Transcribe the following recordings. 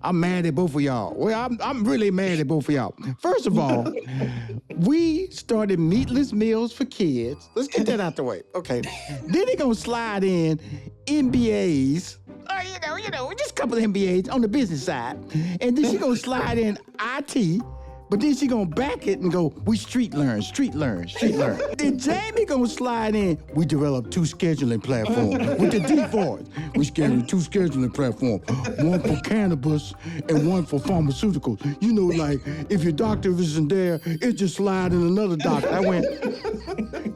I'm mad at both of y'all. Well, I'm really mad at both of y'all. First of all, we started meatless meals for kids. Let's get that out the way. Okay. Then they gonna slide in MBAs. Just a couple of MBAs on the business side. And then she gonna slide in IT. But then she gonna back it and go, we street learn. Then Jamie gonna slide in, we developed 2 scheduling platforms with the D4s. We scheduled 2 scheduling platforms, one for cannabis and one for pharmaceuticals. Like if your doctor isn't there, it just slide in another doctor. I went,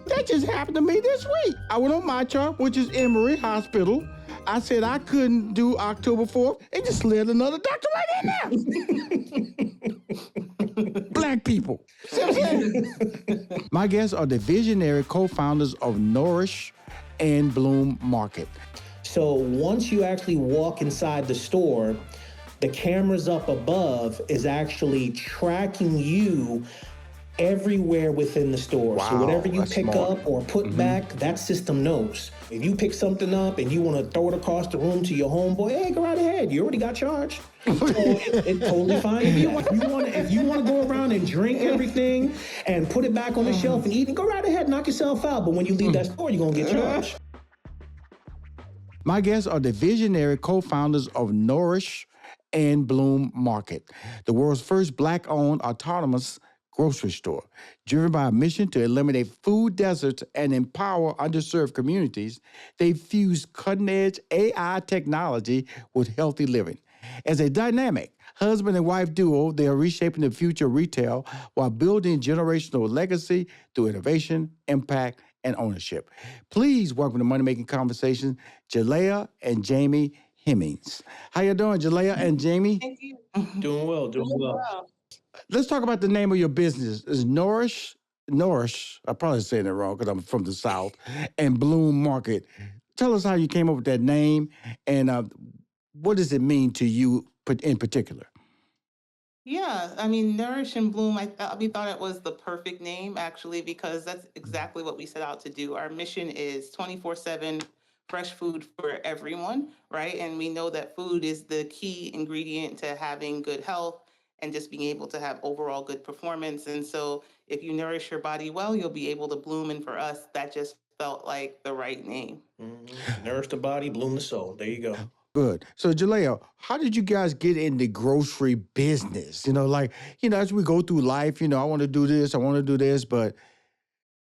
that just happened to me this week. I went on my chart, which is Emory Hospital. I said I couldn't do October 4th. It just slid another doctor right in there. Black people. See what I'm saying? My guests are the visionary co-founders of Nourish and Bloom Market. So once you actually walk inside the store, the cameras up above is actually tracking you everywhere within the store. Wow, so whatever you pick smart. up or put back, that system knows. If you pick something up and you want to throw it across the room to your homeboy, hey, go right ahead. You already got charged. So it's totally fine. If you want to go around and drink everything and put it back on the shelf and eat it, go right ahead, knock yourself out. But when you leave that store, you're going to get charged. My guests are the visionary co-founders of Nourish and Bloom Market, the world's first Black-owned autonomous grocery store. Driven by a mission to eliminate food deserts and empower underserved communities, they fuse cutting-edge AI technology with healthy living. As a dynamic husband and wife duo, they are reshaping the future of retail while building generational legacy through innovation, impact, and ownership. Please welcome to Money Making Conversations, Jalea and Jamie Hemmings. How you doing, Jalea and Jamie? Thank you. Doing well. Let's talk about the name of your business. It's Nourish, I'm probably saying it wrong because I'm from the South, and Bloom Market. Tell us how you came up with that name and what does it mean to you in particular? Yeah, I mean, Nourish and Bloom, we thought it was the perfect name, actually, because that's exactly what we set out to do. Our mission is 24/7 fresh food for everyone, right? And we know that food is the key ingredient to having good health and just being able to have overall good performance. And so if you nourish your body well, you'll be able to bloom. And for us, that just felt like the right name. Nourish the body, bloom the soul. There you go. Good. So, Jalea, how did you guys get in the grocery business? As we go through life, I want to do this, but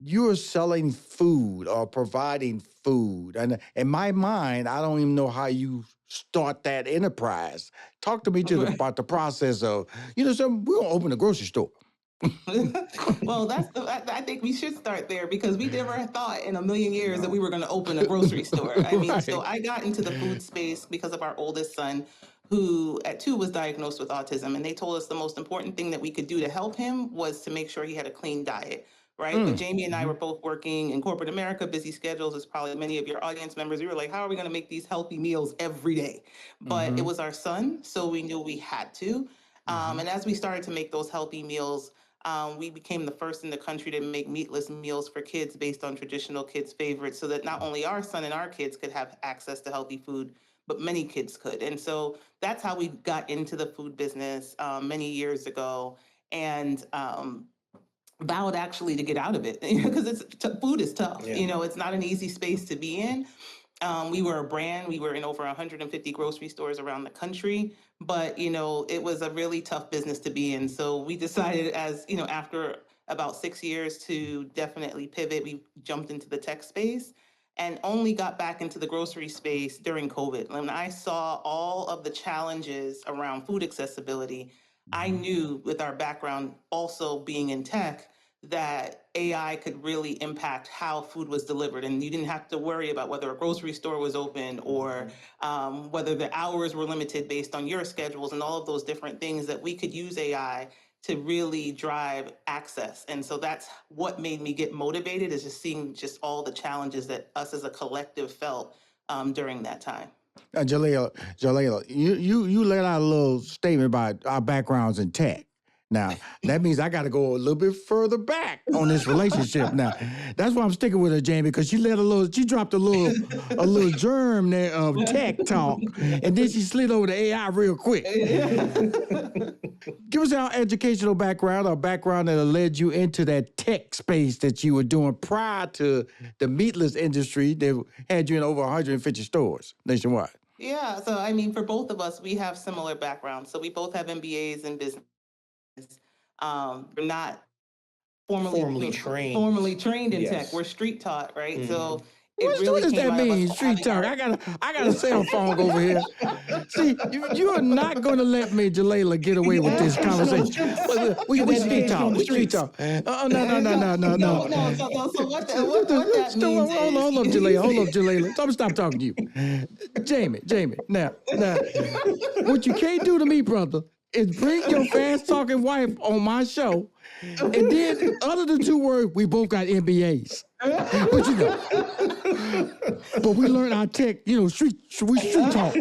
you're selling food or providing food. And in my mind, I don't even know how you start that enterprise. Talk to me about the process of, we're going to open a grocery store. Well, I think we should start there because we never thought in a million years that we were going to open a grocery store. I mean, Right. So I got into the food space because of our oldest son, who at 2 was diagnosed with autism. And they told us the most important thing that we could do to help him was to make sure he had a clean diet. Right. But Jamie and I were both working in corporate America, busy schedules, as probably many of your audience members. We were like, how are we going to make these healthy meals every day? But it was our son, so we knew we had to. And as we started to make those healthy meals, we became the first in the country to make meatless meals for kids based on traditional kids' favorites, so that not only our son and our kids could have access to healthy food, but many kids could. And so that's how we got into the food business many years ago. And vowed actually to get out of it because food is tough. Yeah. It's not an easy space to be in. We were a brand. We were in over 150 grocery stores around the country, but it was a really tough business to be in. So we decided, after about 6 years, to definitely pivot. We jumped into the tech space and only got back into the grocery space during COVID. When I saw all of the challenges around food accessibility, I knew, with our background also being in tech, that AI could really impact how food was delivered. And you didn't have to worry about whether a grocery store was open or whether the hours were limited based on your schedules and all of those different things, that we could use AI to really drive access. And so that's what made me get motivated, is just seeing just all the challenges that us as a collective felt during that time. Jalea, you let out a little statement about our backgrounds in tech. Now, that means I got to go a little bit further back on this relationship. Now, that's why I'm sticking with her, Jamie, because she dropped a little germ there of tech talk, and then she slid over to AI real quick. Give us our educational background, or background that led you into that tech space that you were doing prior to the meatless industry that had you in over 150 stores nationwide. Yeah, so I mean, for both of us, we have similar backgrounds. So we both have MBAs in business. We're not formally trained in tech. Yes. We're street taught, right? So it What really does came that out of mean, us street having talk? our I got a cell phone over here. See, you are not going to let me, Jalailah, get away with this conversation. We street talk. We street talk. No. No. So what that means Hold up, Jalailah. I'm stop talking to you. Jamie. Now, what you can't do to me, brother, is bring your fast talking wife on my show, and then other than 2 words, we both got MBAs. But you know, but we learn our tech, we street talk.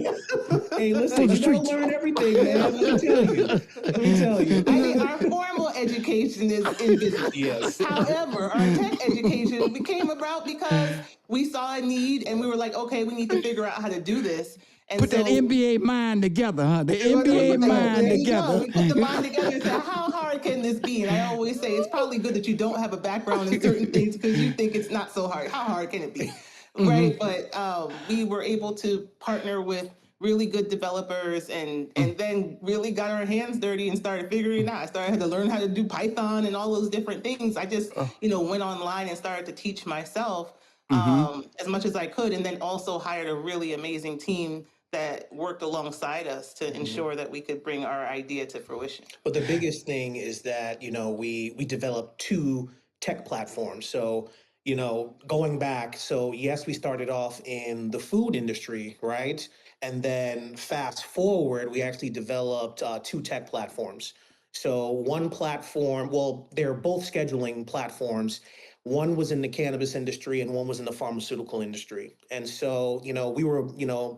Hey, listen, you don't learn everything, man. Let me tell you. I mean, our formal education is in business. Yes. However, our tech education came about because we saw a need and we were like, okay, we need to figure out how to do this. And Put that MBA mind together, huh? The There MBA you mind go. together. We put the mind together and said, how hard can this be? And I always say it's probably good that you don't have a background in certain things because you think it's not so hard. How hard can it be? Right? But we were able to partner with really good developers and then really got our hands dirty and started figuring it out. I had to learn how to do Python and all those different things. I just, went online and started to teach myself as much as I could, and then also hired a really amazing team that worked alongside us to ensure that we could bring our idea to fruition. But the biggest thing is that, we developed 2 tech platforms. So, going back, so yes, we started off in the food industry, right? And then fast forward, we actually developed 2 tech platforms. So one platform, well, they're both scheduling platforms. One was in the cannabis industry and one was in the pharmaceutical industry. And so, we were,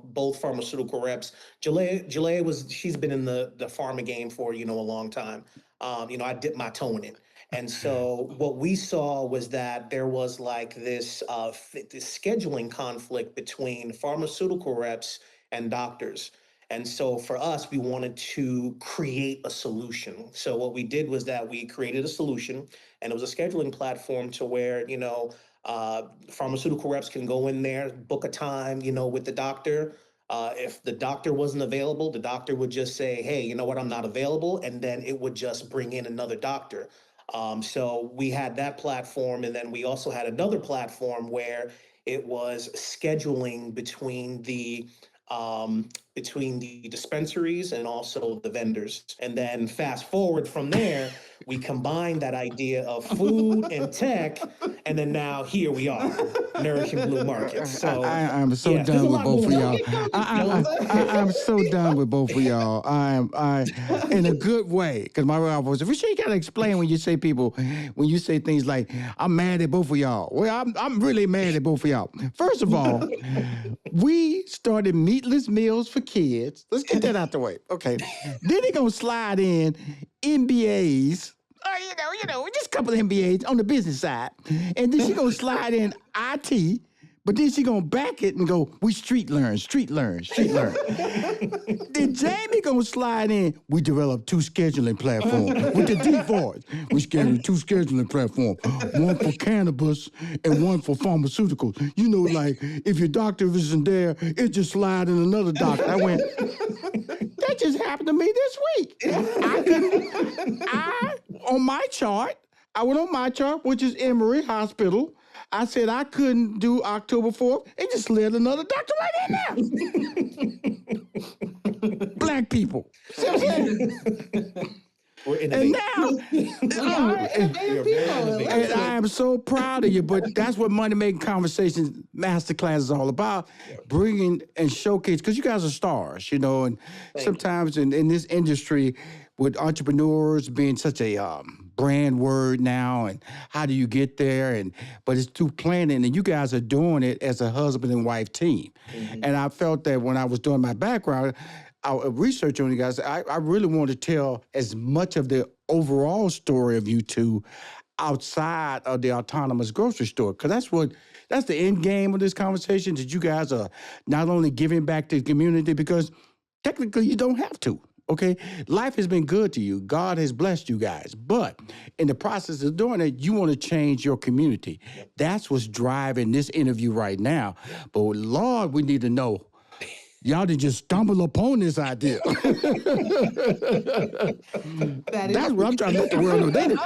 both pharmaceutical reps. Jalea she's been in the pharma game for, a long time. I dipped my toe in it. And so what we saw was that there was like this scheduling conflict between pharmaceutical reps and doctors. And so for us, we wanted to create a solution. So what we did was that we created a solution, and it was a scheduling platform to where, pharmaceutical reps can go in there, book a time, with the doctor. If the doctor wasn't available, the doctor would just say, hey, you know what, I'm not available. And then it would just bring in another doctor. So we had that platform. And then we also had another platform where it was scheduling between the dispensaries and also the vendors. And then fast forward from there, we combined that idea of food and tech, and then now here we are, Nourishing Blue Market. So I'm so done with both of y'all. I'm so done with both of y'all. I in a good way, because my wife was. Rushion, you gotta explain when you say things like, "I'm mad at both of y'all." Well, I'm really mad at both of y'all. First of all, we started meatless meals for kids. Let's get that out the way. Okay. Then they're gonna slide in MBAs. Just a couple of MBAs on the business side. And then she gonna slide in IT, but then she gonna back it and go, we street learn. Then Jamie gonna slide in, we developed 2 scheduling platforms with the defaults. We scheduled 2 scheduling platforms, one for cannabis and one for pharmaceuticals. Like if your doctor isn't there, it just slide in another doctor. I went, that just happened to me this week. I went on my chart, which is Emory Hospital. I said I couldn't do October 4th. It just slid another doctor right in there. Black people. See what I'm saying? And now, and I am so proud of you, but that's what Money Making Conversations Masterclass is all about, bringing and showcase, because you guys are stars, and sometimes in this industry, with entrepreneurs being such a brand word now, and how do you get there, but it's through planning, and you guys are doing it as a husband and wife team. And I felt that when I was doing my background, research on you guys, I really want to tell as much of the overall story of you two outside of the autonomous grocery store? Because that's the end game of this conversation, that you guys are not only giving back to the community, because technically you don't have to. Okay, life has been good to you. God has blessed you guys. But in the process of doing it, you want to change your community. That's what's driving this interview right now. But Lord, we need to know. Y'all didn't just stumble upon this idea. That's what I'm trying to let the world know. They didn't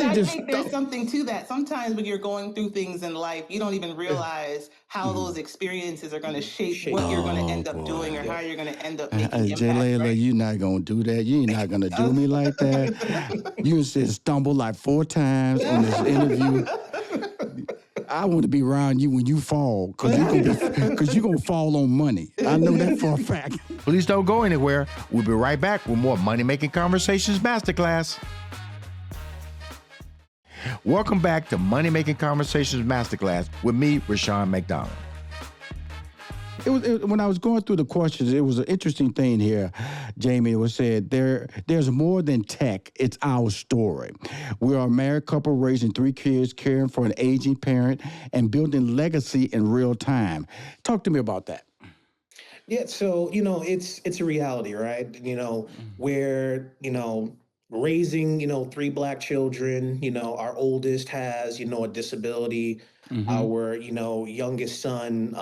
I just think there's something to that. Sometimes when you're going through things in life, you don't even realize how those experiences are going to shape what you're going to end up doing or how you're going to end up making impact. Jay Layla, Right? you're not going to do that. You're not going to do me like that. You said stumble like 4 times on this interview. I want to be around you when you fall, because you're going to fall on money. I know that for a fact. Please don't go anywhere. We'll be right back with more Money Making Conversations Masterclass. Welcome back to Money Making Conversations Masterclass with me, Rushion McDonald. When I was going through the questions, it was an interesting thing here, Jamie. It was said there's more than tech. It's our story. We are a married couple raising 3 kids, caring for an aging parent, and building legacy in real time. Talk to me about that. Yeah, so it's a reality, right? Where raising 3 Black children. Our oldest has a disability. Our youngest son,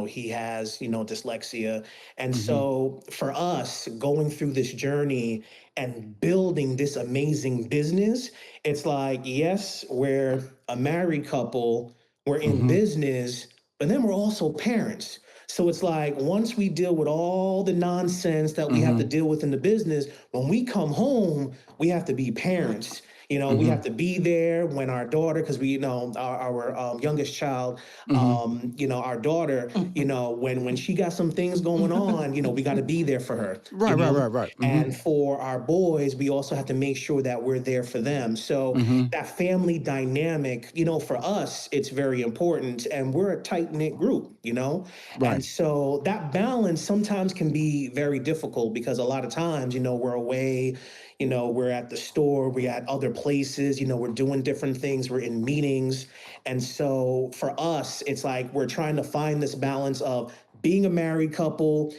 he has dyslexia, and so for us going through this journey and building this amazing business, it's like, yes, we're a married couple, we're in business, but then we're also parents. So it's like, once we deal with all the nonsense that we have to deal with in the business, when we come home, we have to be parents. We have to be there when our daughter, because our youngest child, our daughter, when she got some things going on, we got to be there for her. Right. And for our boys, we also have to make sure that we're there for them. So that family dynamic, for us, it's very important. And we're a tight-knit group, Right. And so that balance sometimes can be very difficult, because a lot of times, we're away. We're at the store, we're at other places, we're doing different things, we're in meetings. And so for us, it's like we're trying to find this balance of being a married couple,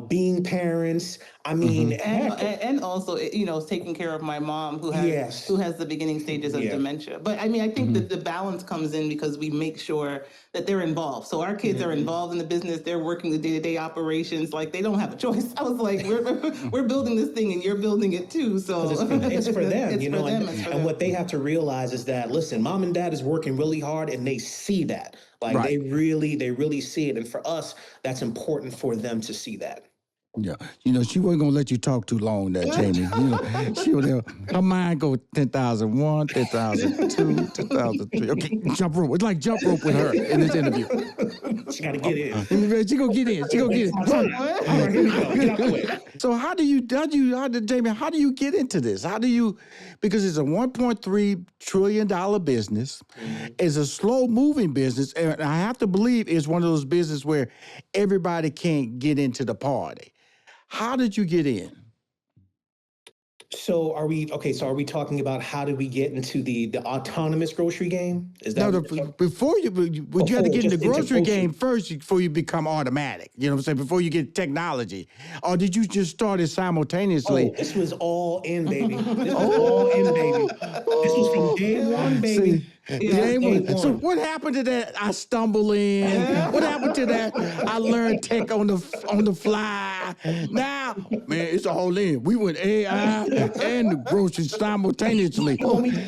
being parents. I mean, and also, taking care of my mom who has the beginning stages of dementia. But I mean, I think that the balance comes in because we make sure that they're involved. So our kids are involved in the business. They're working the day-to-day operations. Like, they don't have a choice. I was like, we're building this thing and you're building it too. So it's for them, it's for them. And what they have to realize is that, listen, mom and dad is working really hard, and they see that. Like, they really see it. And for us, that's important for them to see that. Yeah, she wasn't gonna let you talk too long there, Jamie. She was there. Her mind go 10,001, 10,002, 10,003. Okay, jump rope. It's like jump rope with her in this interview. She gotta get in. She gonna get in. All right, here we go. Get out the way. So how do you get into this? Because it's a $1.3 trillion business. It's a slow moving business. And I have to believe it's one of those businesses where everybody can't get into the party. How did you get in? So are we talking about how do we get into the autonomous grocery game? Is that before you had to get in the grocery game first before you become automatic? You know what I'm saying? Before you get technology, or did you just start it simultaneously? Oh, this was all in, baby. This was all in, baby. This was from day one, baby. See, so what happened to that? I stumble in. What happened to that? I learned tech on the fly. Now, man, it's a whole in. We went AI and the groceries simultaneously.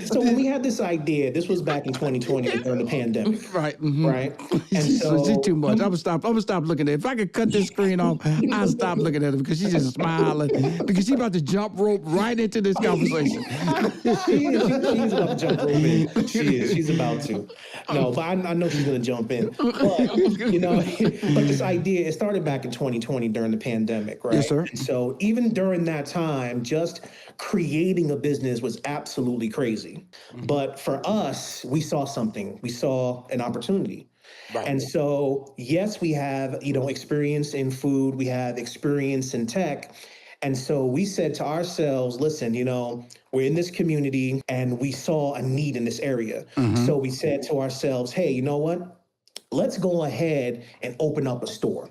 So when we had this idea, this was back in 2020 during the pandemic. Right. Right. And She's too much. I'm gonna stop looking at it. If I could cut this screen off, I'll stop looking at her because she's just smiling. Because she's about to jump rope right into this conversation. She's about to jump rope in. She is. She's about to. No, but I know she's going to jump in. But, but this idea, it started back in 2020 during the pandemic, right? Yes, sir. And so even during that time, just creating a business was absolutely crazy. But for us, we saw something. We saw an opportunity. Right. And so, yes, we have, experience in food. We have experience in tech. And so we said to ourselves, listen, we're in this community and we saw a need in this area. So we said to ourselves, hey, you know what? Let's go ahead and open up a store,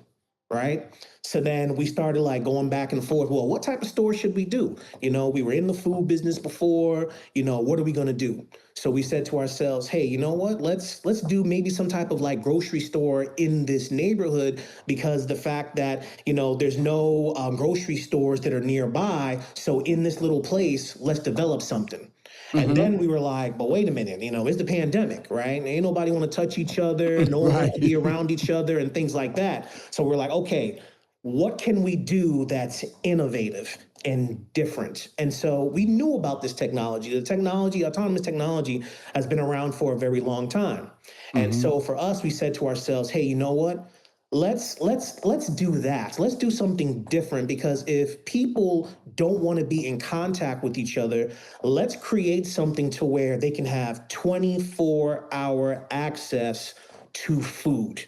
right? So then we started like going back and forth. Well, what type of store should we do? We were in the food business before, what are we going to do? So we said to ourselves, hey, you know what? Let's do maybe some type of like grocery store in this neighborhood, because the fact that, there's no grocery stores that are nearby. So in this little place, let's develop something. And then we were like, but wait a minute, it's the pandemic, right? Ain't nobody want to touch each other. No one wants to be around each other and things like that. So we're like, okay, what can we do that's innovative and different? And so we knew about this technology. The technology, autonomous technology, has been around for a very long time. And so for us, we said to ourselves, hey, you know what? Let's do that. Let's do something different, because if people don't want to be in contact with each other, let's create something to where they can have 24-hour access to food.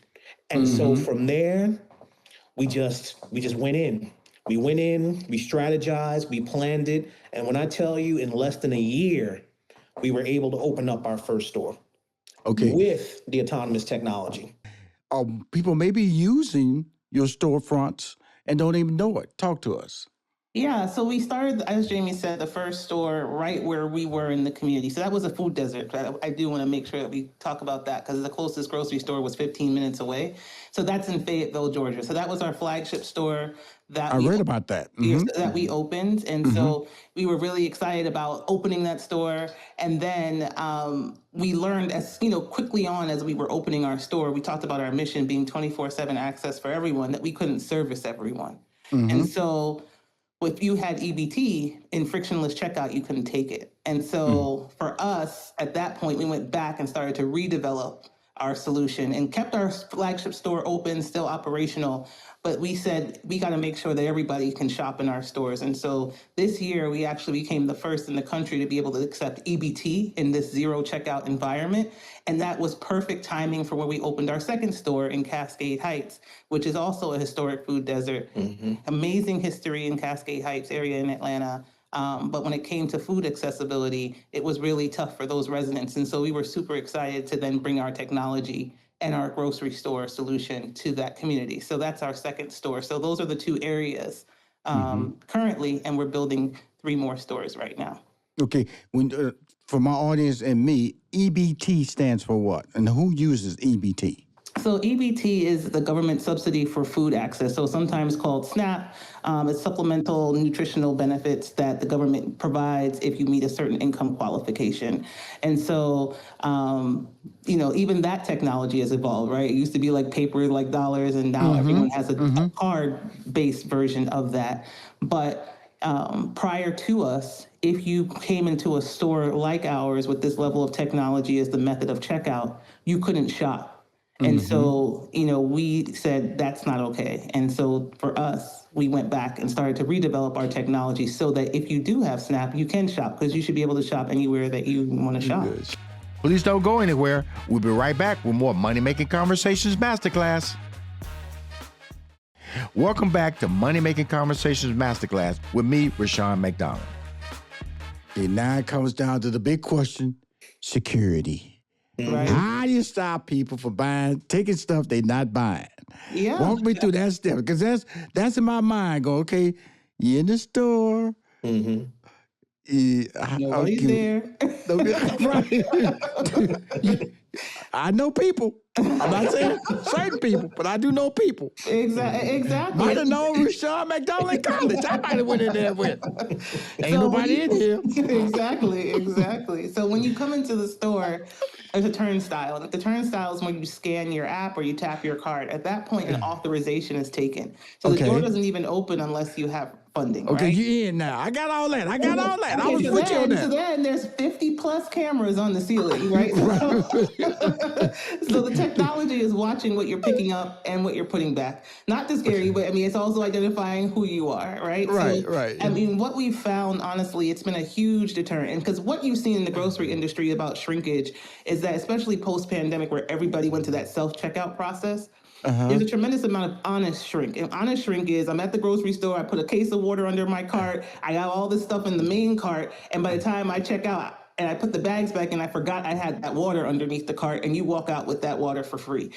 And so from there, we just went in. We went in, we strategized, we planned it. And when I tell you, in less than a year, we were able to open up our first store with the autonomous technology. People may be using your storefronts and don't even know it. Talk to us. Yeah, so we started, as Jamie said, the first store right where we were in the community. So that was a food desert. I do want to make sure that we talk about that, because the closest grocery store was 15 minutes away. So that's in Fayetteville, Georgia. So that was our flagship store that I read about that. that we opened. And so we were really excited about opening that store. And then we learned, as quickly on as we were opening our store, we talked about our mission being 24/7 access for everyone, that we couldn't service everyone. And so if you had EBT in frictionless checkout, you couldn't take it. And so for us, at that point, we went back and started to redevelop our solution and kept our flagship store open, still operational. But we said, we got to make sure that everybody can shop in our stores. And so this year, we actually became the first in the country to be able to accept EBT in this zero checkout environment. And that was perfect timing for when we opened our second store in Cascade Heights, which is also a historic food desert. Amazing history in Cascade Heights area in Atlanta. But when it came to food accessibility, it was really tough for those residents. And so we were super excited to then bring our technology and our grocery store solution to that community. So that's our second store. So those are the two areas currently, and we're building 3 more stores right now. Okay, for my audience and me, EBT stands for what? And who uses EBT? So EBT is the government subsidy for food access, so sometimes called SNAP. It's supplemental nutritional benefits that the government provides if you meet a certain income qualification. And so, even that technology has evolved, right? It used to be like paper, like dollars, and now everyone has a card-based version of that. But prior to us, if you came into a store like ours with this level of technology as the method of checkout, you couldn't shop. And so, we said that's not okay. And so for us, we went back and started to redevelop our technology so that if you do have SNAP, you can shop, because you should be able to shop anywhere that you want to shop. Please don't go anywhere. We'll be right back with more Money Making Conversations Masterclass. Welcome back to Money Making Conversations Masterclass with me, Rushion McDonald. Okay, now it comes down to the big question: security. Right. How do you stop people from taking stuff they're not buying? Yeah. Walk me through that step, because that's in my mind. Go, okay, you're in the store. Nobody's there. Right. I know people. I'm not saying certain people, but I do know people. Exactly. Might have known Rushion McDonald in college. I might have went in there with. Ain't nobody in here. Exactly. So when you come into the store, there's a turnstile. And the turnstile is when you scan your app or you tap your card. At that point, an authorization is taken. So the door doesn't even open unless you have funding. Okay, right? you in now. I got all that. I Okay, was with you on that. So then there's 50 plus cameras on the ceiling, right? So the technology is watching what you're picking up and what you're putting back. Not to scare you, but it's also identifying who you are, right? Right, so, right. What we've found, honestly, it's been a huge deterrent. And because what you've seen in the grocery industry about shrinkage is that, especially post-pandemic, where everybody went to that self-checkout process, There's a tremendous amount of honest shrink. And honest shrink is I'm at the grocery store, I put a case of water under my cart, I got all this stuff in the main cart, and by the time I check out and I put the bags back and I forgot I had that water underneath the cart, and you walk out with that water for free.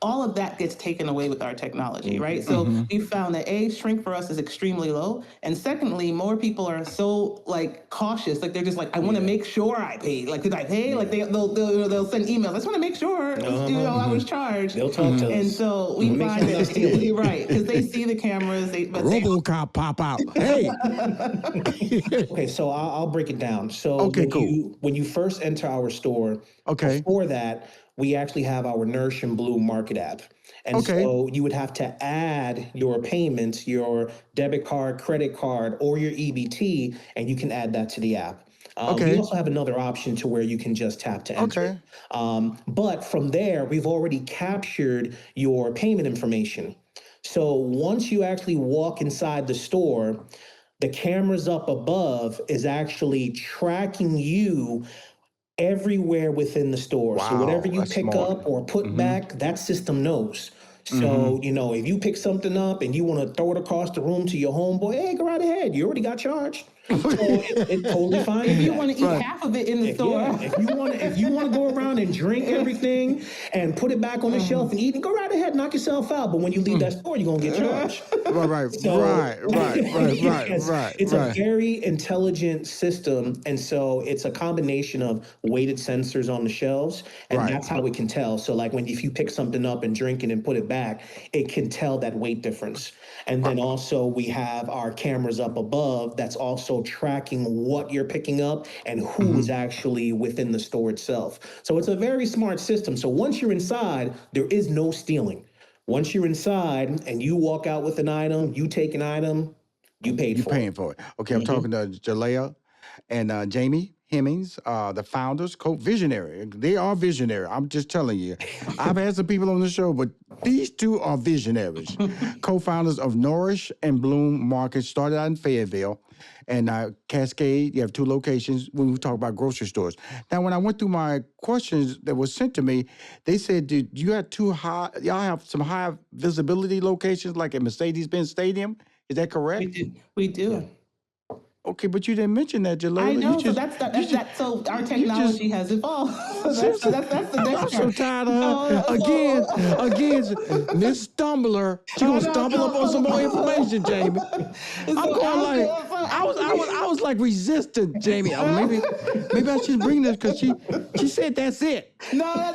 All of that gets taken away with our technology, right? So we found that shrink for us is extremely low. And secondly, more people are so like cautious. Like they're just like, I want to make sure I paid. Like, did I pay? Like they'll send emails. I just want to make sure, I was charged. They'll talk to us. And so we Make find sure that, you're right, because they see the cameras. RoboCop pop out. Hey. Okay, so I'll break it down. So Okay, cool. when you first enter our store, before that, we actually have our Nourish and Blue Market app. And so you would have to add your payments, your debit card, credit card, or your EBT, and you can add that to the app. We also have another option to where you can just tap to enter. But from there, we've already captured your payment information. So once you actually walk inside the store, the cameras up above is actually tracking you everywhere within the store. So whatever you pick up or put back, that system knows. So, if you pick something up and you want to throw it across the room to your homeboy, hey, go right ahead. You already got charged. So it's totally fine. If you want to eat half of it in the store. If you want to go around and drink everything and put it back on the shelf and eat it, go right ahead, knock yourself out. But when you leave that store, you're going to get charged. Right. It's a very intelligent system. And so it's a combination of weighted sensors on the shelves. And that's how we can tell. So like if you pick something up and drink it and put it back, it can tell that weight difference. And then also we have our cameras up above that's also tracking what you're picking up and who is actually within the store itself. So it's a very smart system. So once you're inside, there is no stealing. Once you're inside and you walk out with an item, you take an item, you paid for it. You're paying for it. Okay, I'm talking to Jalea and Jamie Hemmings, the founders, visionary. They are visionary. I'm just telling you. I've had some people on the show, but these two are visionaries. Co-founders of Nourish and Bloom Market, started out in Fayetteville. And Cascade, you have 2 locations when we talk about grocery stores. Now, when I went through my questions that were sent to me, they said, y'all have some high visibility locations like at Mercedes-Benz Stadium? Is that correct? We do. Yeah. Okay, but you didn't mention that, Jaleel. I know, so our technology has evolved. That's the next I'm so part. tired of her. Again, Miss Stumbler. She gonna stumble up on some more information, Jamie. I'm going like, I was like resistant, Jamie. Maybe I should bring this because she said that's it. No,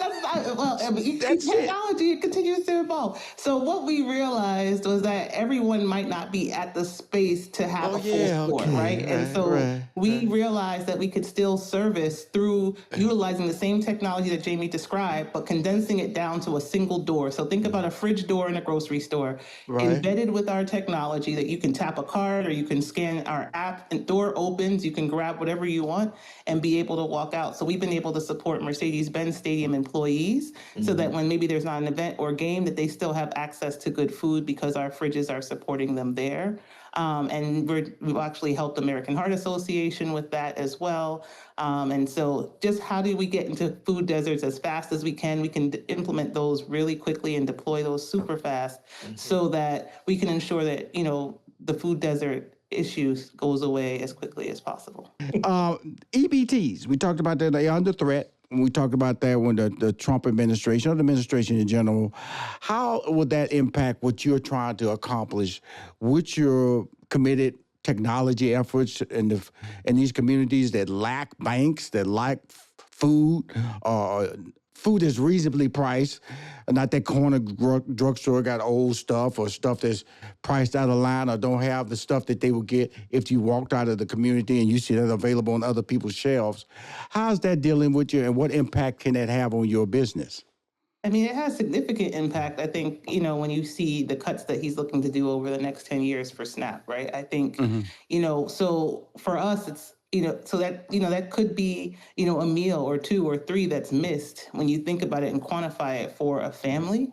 technology continues to evolve. So what we realized was that everyone might not be at the space to have a full store, right? And so we realized that we could still service through utilizing the same technology that Jamie described, but condensing it down to a single door. So think about a fridge door in a grocery store, embedded with our technology that you can tap a card or you can scan our app and door opens, you can grab whatever you want and be able to walk out. So we've been able to support Mercedes-Benz Stadium employees so that when maybe there's not an event or game, that they still have access to good food because our fridges are supporting them there. And we've actually helped American Heart Association with that as well. And so just how do we get into food deserts as fast as we can? We can implement those really quickly and deploy those super fast so that we can ensure that, the food desert issues goes away as quickly as possible. EBTs, we talked about that, they're under threat. We talked about that when the Trump administration, or the administration in general. How would that impact what you're trying to accomplish with your committed technology efforts in these communities that lack banks, that lack food, food is reasonably priced, not that corner drugstore got old stuff or stuff that's priced out of line or don't have the stuff that they would get if you walked out of the community and you see that available on other people's shelves. How's that dealing with you and what impact can that have on your business? I mean, it has significant impact. I think, when you see the cuts that he's looking to do over the next 10 years for SNAP, right? I think, so for us, it's, so that could be, a meal or 2 or 3 that's missed when you think about it and quantify it for a family.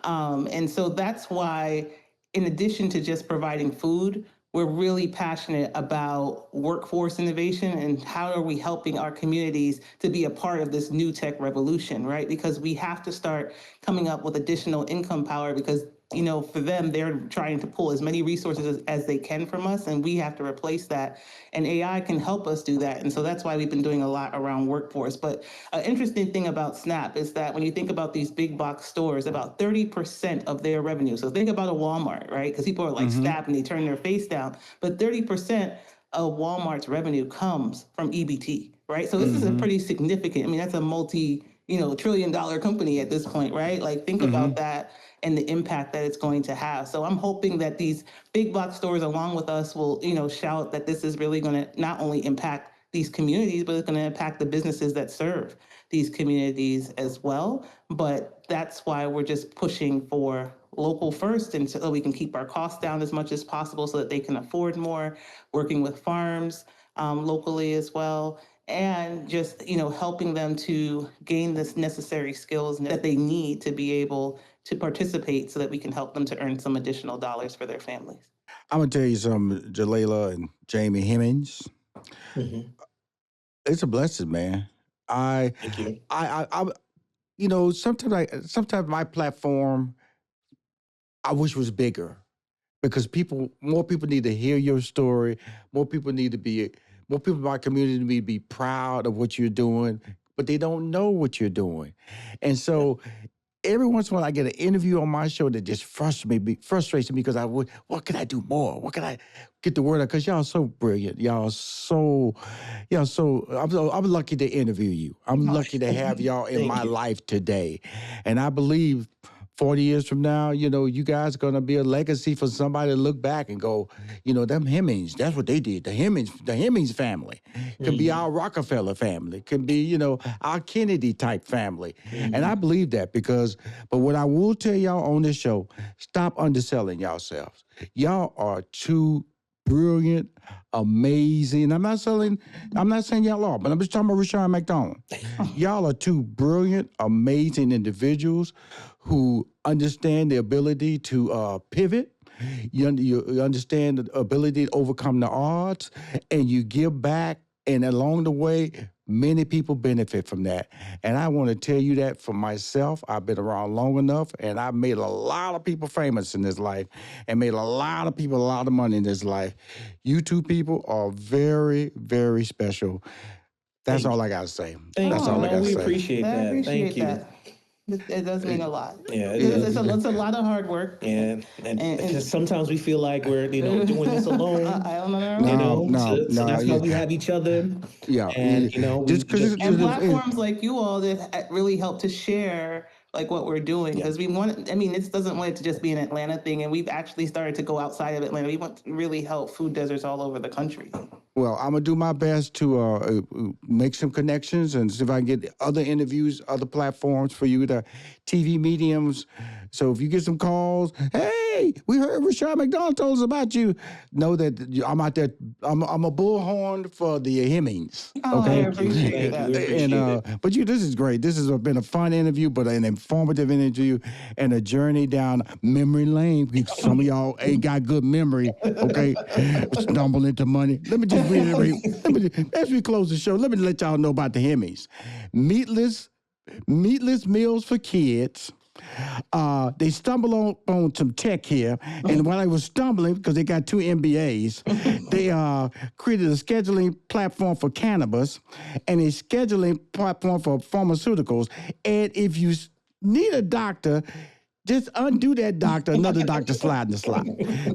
And so that's why, in addition to just providing food, we're really passionate about workforce innovation and how are we helping our communities to be a part of this new tech revolution, right? Because we have to start coming up with additional income power because for them, they're trying to pull as many resources as they can from us, and we have to replace that. And AI can help us do that. And so that's why we've been doing a lot around workforce. But an interesting thing about Snap is that when you think about these big box stores, about 30% of their revenue. So think about a Walmart, right? Because people are like Snap and they turn their face down. But 30% of Walmart's revenue comes from EBT, right? So this is a pretty significant, that's a multi-trillion-dollar company at this point, right? Like think about that and the impact that it's going to have. So I'm hoping that these big box stores along with us will, shout that this is really going to not only impact these communities, but it's going to impact the businesses that serve these communities as well. But that's why we're just pushing for local first, and so we can keep our costs down as much as possible so that they can afford more, working with farms locally as well, and just helping them to gain this necessary skills that they need to be able to participate so that we can help them to earn some additional dollars for their families. I'm gonna tell you something, Jalila and Jamie Hemmings. It's a blessing, man. Thank you. Sometimes my platform, I wish was bigger because more people need to hear your story. More people in my community need to be proud of what you're doing, but they don't know what you're doing. And so every once in a while I get an interview on my show that just frustrates me because what can I do more? What can I get the word out? Because y'all so brilliant. I'm lucky to interview you. I'm lucky to have y'all in my life today. And I believe 40 years from now, you guys are going to be a legacy for somebody to look back and go, them Hemmings, that's what they did. The Hemmings family can be our Rockefeller family, can be, our Kennedy type family. And I believe that but what I will tell y'all on this show, stop underselling yourselves. Y'all are too brilliant, amazing. I'm not saying y'all are, but I'm just talking about Rushion McDonald. Y'all are two brilliant, amazing individuals who understand the ability to pivot. You understand the ability to overcome the odds, and you give back. And along the way, many people benefit from that. And I want to tell you that for myself. I've been around long enough, and I've made a lot of people famous in this life and made a lot of people a lot of money in this life. You two people are very, very special. That's all I got to say. That's all I got to say. We appreciate that. Thank you. That. It does mean a lot. Yeah, it's a lot of hard work. And sometimes we feel like we're doing this alone. I don't know. So that's why we have each other. Yeah, and and platforms like you all that really help to share like what we're doing, because we want. This doesn't want it to just be an Atlanta thing, and we've actually started to go outside of Atlanta. We want to really help food deserts all over the country. Well, I'm gonna do my best to make some connections and see if I can get other interviews, other platforms for you, the TV mediums. So if you get some calls, hey, we heard Rushion McDonald told us about you. Know that I'm out there. I'm a bullhorn for the Hemmings. Okay, I appreciate that. But this is great. This has been a fun interview, but an informative interview and a journey down memory lane. Some of y'all ain't got good memory. Okay, stumble into money. Let me just reiterate. As we close the show, let me let y'all know about the Hemmings. Meatless meals for kids. They stumbled on some tech here, and while they were stumbling, because they got 2 MBAs, they created a scheduling platform for cannabis and a scheduling platform for pharmaceuticals. And if you need a doctor, just undo that doctor, another doctor slide in the slot.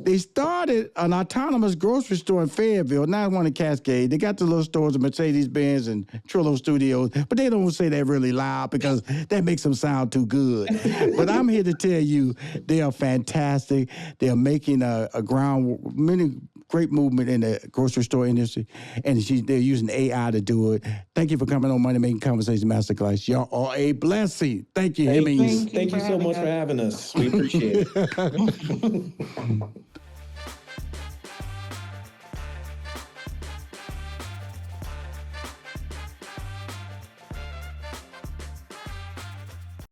They started an autonomous grocery store in Fayetteville, now one in Cascade. They got the little stores of Mercedes-Benz and Trillo Studios, but they don't say that really loud because that makes them sound too good. But I'm here to tell you, they are fantastic. They are making many great movement in the grocery store industry, and they're using AI to do it. Thank you for coming on Money Making Conversations Masterclass. Y'all are a blessing. Thank you, Hemmings. Thank you so much for having us. We appreciate it.